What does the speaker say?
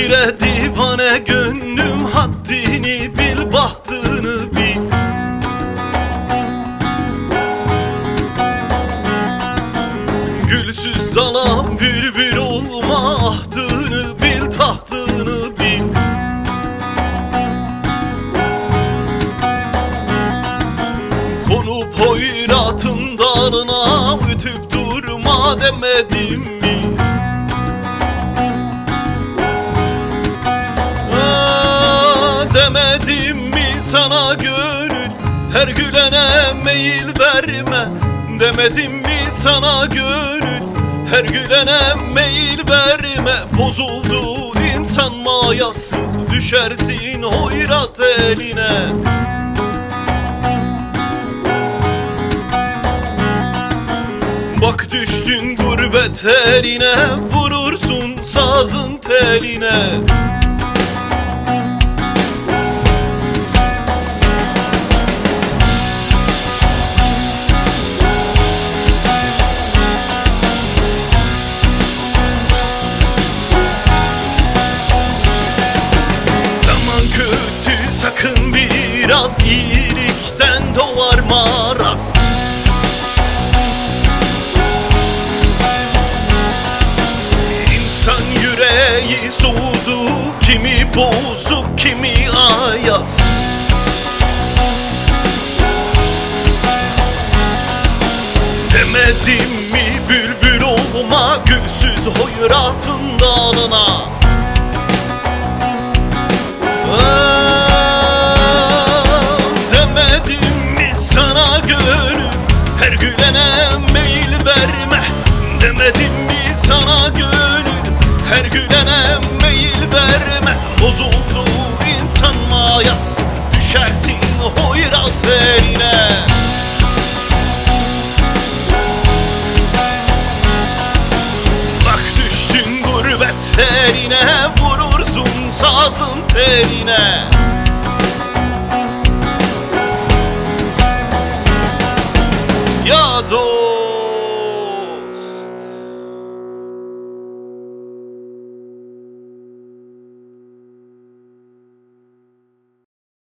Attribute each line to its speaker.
Speaker 1: Pire divane gönlüm haddini bil, bahtını bil. Gülsüz dala bülbül olma, ahdını bil, tahtını bil. Konup hoyratın dalına ütüp durma demedim mi? Demedim mi sana gönül, her gülene meyil verme. Demedim mi sana gönül, her gülene meyil verme. Bozuldu insan mayası, düşersin hoyrat eline. Bak düştün gurbet eline, vurursun sazın teline. Sakın biraz iyilikten doğar maraz. İnsan yüreği soğudu, kimi bozuk kimi ayaz. Demedim mi bülbül olma, gülsüz hoyratın dalına. Sana gönül, her gülene meyil verme. Demedim mi sana gönül, her gülene meyil verme. Bozuldu insan mayası, düşersin hoyrat eline. Bak düştün gurbet eline, vurursun sazın teline.